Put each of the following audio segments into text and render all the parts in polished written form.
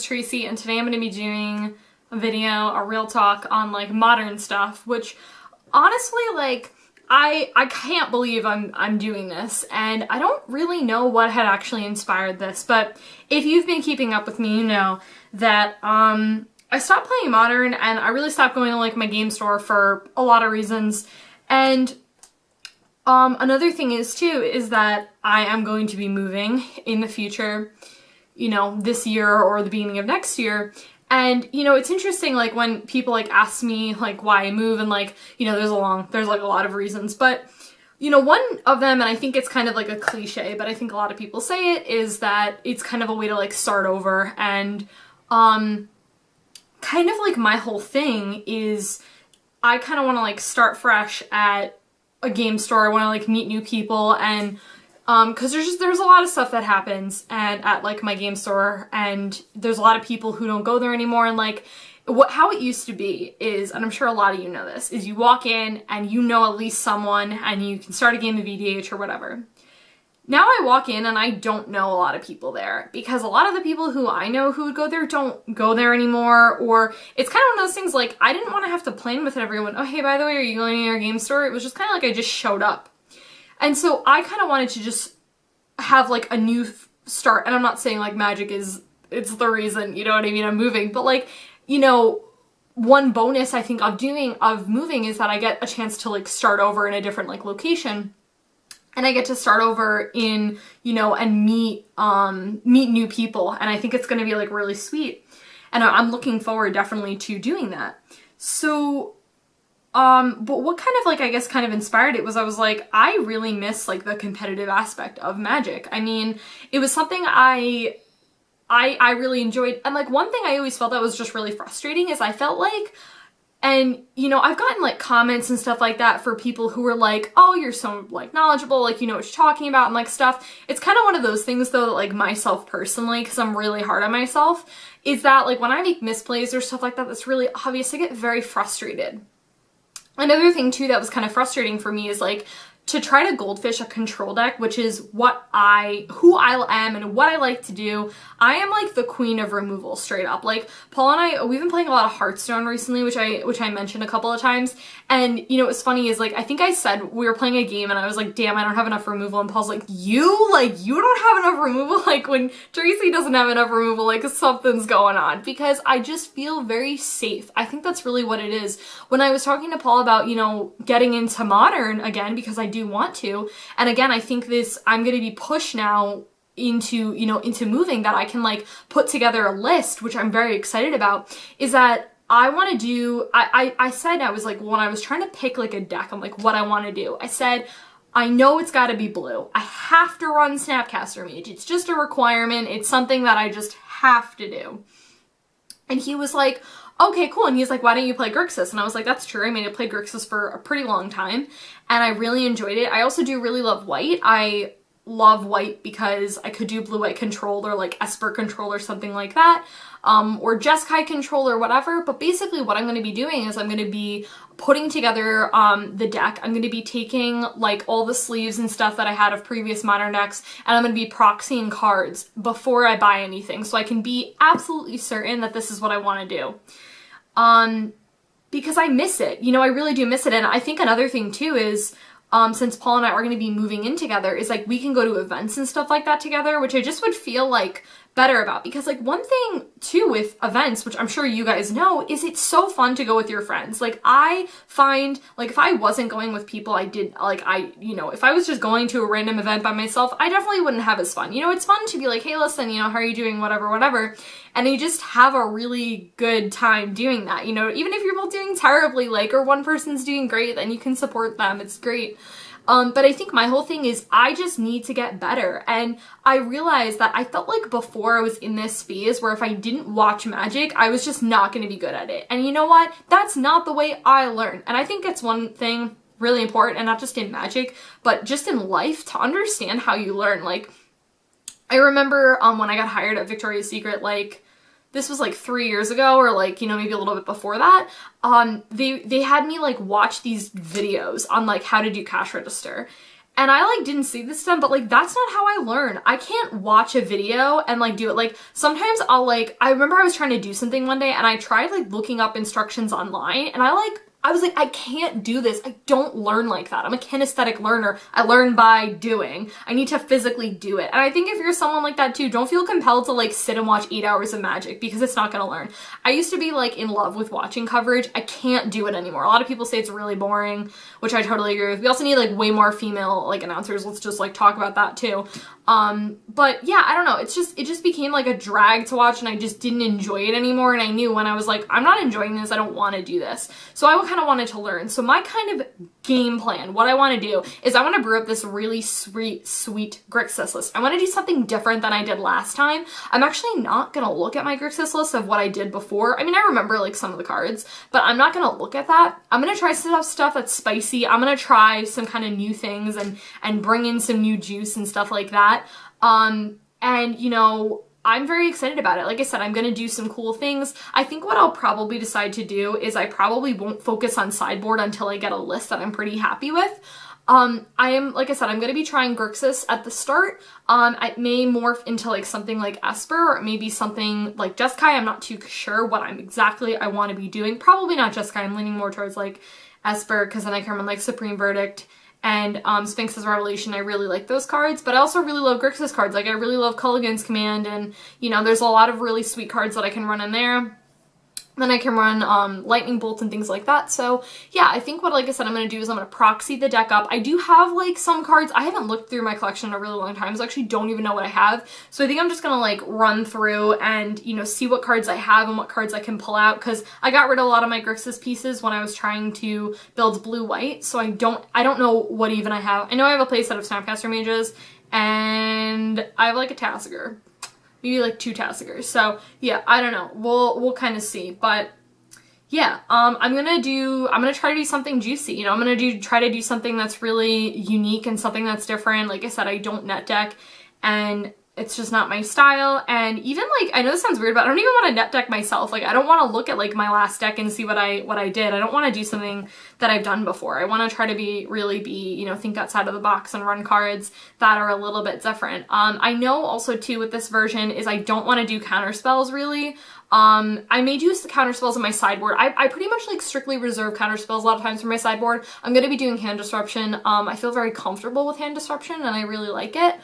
Tracy, and today I'm going to be doing a video, a real talk on like modern stuff, which honestly, like, I can't believe I'm doing this, and I don't really know what had actually inspired this, but if you've been keeping up with me, you know that I stopped playing Modern, and I really stopped going to like my game store for a lot of reasons. And another thing is too, is that I am going to be moving in the future, you know, this year or the beginning of next year. And, you know, it's interesting, like, when people, like, ask me, like, why I move, and, like, you know, there's, like, a lot of reasons, but, you know, one of them, and I think it's kind of, like, a cliche, but I think a lot of people say it, is that it's kind of a way to, like, start over, and, kind of, like, my whole thing is, I kind of want to, like, start fresh at a game store. I want to, like, meet new people, and because there's a lot of stuff that happens at like my game store, and there's a lot of people who don't go there anymore, and like how it used to be is, and I'm sure a lot of you know this, is you walk in and you know at least someone and you can start a game of EDH or whatever. Now I walk in and I don't know a lot of people there, because a lot of the people who I know who would go there don't go there anymore, or it's kind of one of those things like I didn't want to have to plan with everyone, oh hey, by the way, are you going to your game store? It was just kind of like I just showed up. And so I kind of wanted to just have like a new start, and I'm not saying like Magic it's the reason, you know what I mean, I'm moving, but like, you know, one bonus I think of moving is that I get a chance to like start over in a different like location, and I get to start over in, you know, and meet new people, and I think it's going to be like really sweet, and I'm looking forward definitely to doing that. So but what kind of like, I guess kind of inspired it was I was like, I really miss like the competitive aspect of Magic. I mean, it was something I really enjoyed. And like one thing I always felt that was just really frustrating is I felt like, and you know, I've gotten like comments and stuff like that for people who were like, oh, you're so like knowledgeable, like you know what you're talking about and like stuff. It's kind of one of those things though that like myself personally, because I'm really hard on myself, is that like when I make misplays or stuff like that that's really obvious, I get very frustrated. Another thing too that was kind of frustrating for me is like to try to goldfish a control deck, which is who I am and what I like to do. I am like the queen of removal, straight up. Like Paul and we've been playing a lot of Hearthstone recently, which I mentioned a couple of times. And you know what's funny is like I think I said we were playing a game and I was like, damn, I don't have enough removal, and Paul's like, you don't have enough removal? Like when Tracy doesn't have enough removal, like something's going on, because I just feel very safe. I think that's really what it is. When I was talking to Paul about, you know, getting into Modern again, because I do want to, and again I think I'm going to be pushed now into, you know, into moving, that I can like put together a list, which I'm very excited about, is that I want to do, I said, I was like, when I was trying to pick like a deck, I'm like, what I want to do, I said, I know it's got to be blue. I have to run Snapcaster Mage. It's just a requirement. It's something that I just have to do. And he was like, okay, cool. And he's like, why don't you play Grixis? And I was like, that's true. I mean, I played Grixis for a pretty long time and I really enjoyed it. I also do really love white. I love white because I could do blue-white control or like Esper control or something like that, or Jeskai control or whatever. But basically what I'm going to be doing is I'm going to be putting together the deck. I'm going to be taking like all the sleeves and stuff that I had of previous Modern decks, and I'm going to be proxying cards before I buy anything, so I can be absolutely certain that this is what I want to do. Because I miss it. You know, I really do miss it. And I think another thing too is, since Paul and I are going to be moving in together, is like we can go to events and stuff like that together, which I just would feel like better about, because like one thing too with events, which I'm sure you guys know, is it's so fun to go with your friends. Like I find like if I wasn't going with people you know, if I was just going to a random event by myself, I definitely wouldn't have as fun. You know, it's fun to be like, hey, listen, you know, how are you doing, whatever, and you just have a really good time doing that. You know, even if you're both doing terribly, like, or one person's doing great, then you can support them. It's great. But I think my whole thing is I just need to get better, and I realized that I felt like before I was in this phase where if I didn't watch Magic, I was just not going to be good at it. And you know what? That's not the way I learn. And I think it's one thing really important, and not just in Magic, but just in life, to understand how you learn. Like, I remember when I got hired at Victoria's Secret, like, this was like 3 years ago, or like, you know, maybe a little bit before that, they had me like watch these videos on like how to do cash register. And I like didn't see this done, but like that's not how I learn. I can't watch a video and like do it. Like sometimes I'll like, I remember I was trying to do something one day and I tried like looking up instructions online and I was like, I can't do this. I don't learn like that. I'm a kinesthetic learner. I learn by doing. I need to physically do it. And I think if you're someone like that too, don't feel compelled to like sit and watch 8 hours of Magic because it's not gonna learn. I used to be like in love with watching coverage. I can't do it anymore. A lot of people say it's really boring, which I totally agree with. We also need like way more female like announcers. Let's just like talk about that too. But yeah, I don't know. It just became like a drag to watch and I just didn't enjoy it anymore. And I knew when I was like, I'm not enjoying this, I don't want to do this. So I kind of wanted to learn. So my kind of game plan, what I want to do is I want to brew up this really sweet Grixis list. I want to do something different than I did last time. I'm actually not going to look at my Grixis list of what I did before. I mean, I remember like some of the cards, but I'm not going to look at that. I'm going to try some stuff that's spicy. I'm going to try some kind of new things and bring in some new juice and stuff like that. And you know, I'm very excited about it. Like I said, I'm going to do some cool things. I think what I'll probably decide to do is I probably won't focus on sideboard until I get a list that I'm pretty happy with. Like I said, I'm going to be trying Grixis at the start. I may morph into like something like Esper or maybe something like Jeskai. I'm not too sure what I want to be doing. Probably not Jeskai. I'm leaning more towards like Esper because then I can run like Supreme Verdict and Sphinx's Revelation. I really like those cards, but I also really love Grixis cards. Like I really love Culligan's Command, and you know, there's a lot of really sweet cards that I can run in there. Then I can run Lightning Bolt and things like that. So yeah, I think what, like I said, I'm going to do is I'm going to proxy the deck up. I do have like some cards. I haven't looked through my collection in a really long time, so I actually don't even know what I have. So I think I'm just going to like run through and, you know, see what cards I have and what cards I can pull out, because I got rid of a lot of my Grixis pieces when I was trying to build blue-white. So I don't know what even I have. I know I have a playset of Snapcaster Mages and I have like a Tasigur. Maybe like 2 Tasigurs. So yeah, I don't know. We'll kind of see. But yeah, I'm gonna try to do something juicy. You know, I'm gonna try to do something that's really unique and something that's different. Like I said, I don't net deck and it's just not my style. And even like, I know this sounds weird, but I don't even want to net deck myself. Like I don't want to look at like my last deck and see what I did. I don't want to do something that I've done before. I want to try to really be, you know, think outside of the box and run cards that are a little bit different. I know also too with this version is I don't want to do counter spells really. I may do counter spells in my sideboard. I pretty much like strictly reserve counter spells a lot of times for my sideboard. I'm going to be doing Hand Disruption. I feel very comfortable with Hand Disruption and I really like it.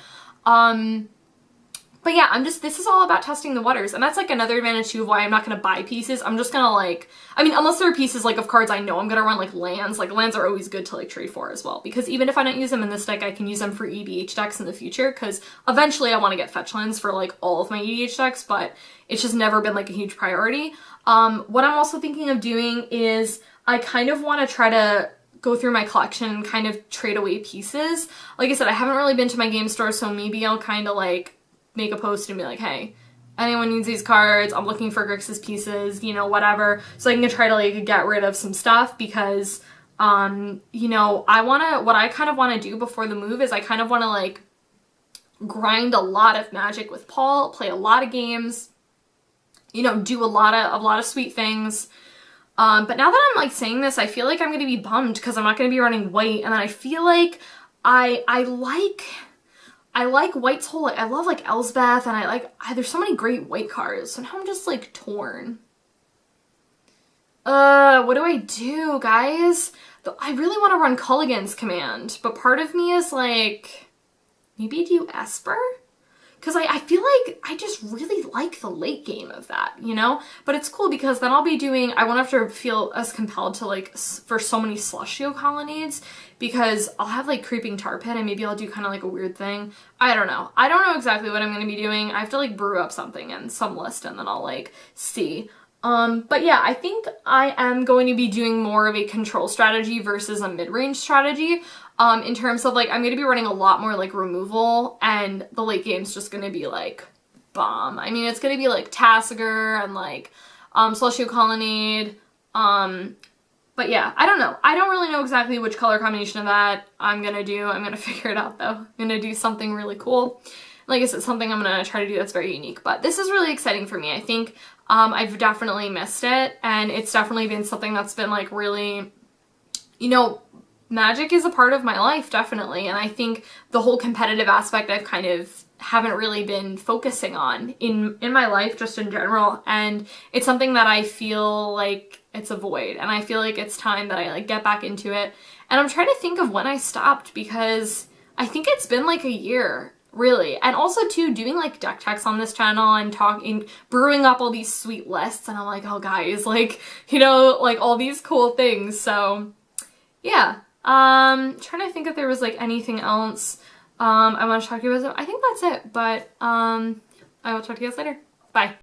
But yeah, this is all about testing the waters. And that's like another advantage too of why I'm not going to buy pieces. I'm just going to like, I mean, unless there are pieces like of cards I know I'm going to run like lands. Like lands are always good to like trade for as well. Because even if I don't use them in this deck, I can use them for EDH decks in the future. Because eventually I want to get fetch lands for like all of my EDH decks. But it's just never been like a huge priority. What I'm also thinking of doing is I kind of want to try to go through my collection and kind of trade away pieces. Like I said, I haven't really been to my game store. So maybe I'll kind of like make a post and be like, hey, anyone needs these cards, I'm looking for Grixis pieces, you know, whatever. So I can try to like get rid of some stuff because, you know, what I kind of want to do before the move is I kind of want to like grind a lot of Magic with Paul, play a lot of games, you know, do a lot of sweet things. But now that I'm like saying this, I feel like I'm going to be bummed because I'm not going to be running white. And then I feel like I like White's whole, like, I love, like, Elsbeth, and there's so many great white cards, so now I'm just, like, torn. What do I do, guys? I really want to run Culligan's Command, but part of me is, like, maybe do Esper? Because I feel like I just really like the late game of that, you know? But it's cool because then I won't have to feel as compelled to like, for so many Celestial Colonnades because I'll have like Creeping Tar Pit and maybe I'll do kind of like a weird thing. I don't know. I don't know exactly what I'm going to be doing. I have to like brew up something and some list and then I'll like see. But yeah, I think I am going to be doing more of a control strategy versus a mid-range strategy. In terms of like, I'm going to be running a lot more like removal and the late game's just going to be like bomb. I mean, it's going to be like Tasigur and like, Celestial Colonnade. But yeah, I don't know. I don't really know exactly which color combination of that I'm going to do. I'm going to figure it out though. I'm going to do something really cool. Like I said, something I'm going to try to do that's very unique, but this is really exciting for me. I think, I've definitely missed it and it's definitely been something that's been like really, you know, magic is a part of my life, definitely, and I think the whole competitive aspect I've kind of haven't really been focusing on in my life just in general, and it's something that I feel like it's a void, and I feel like it's time that I like get back into it. And I'm trying to think of when I stopped, because I think it's been like a year, really. And also too, doing like deck techs on this channel and talking, brewing up all these sweet lists, and I'm like, oh guys, like, you know, like all these cool things. So yeah, trying to think if there was like anything else I want to talk to you about. I think that's it, but I will talk to you guys later. Bye.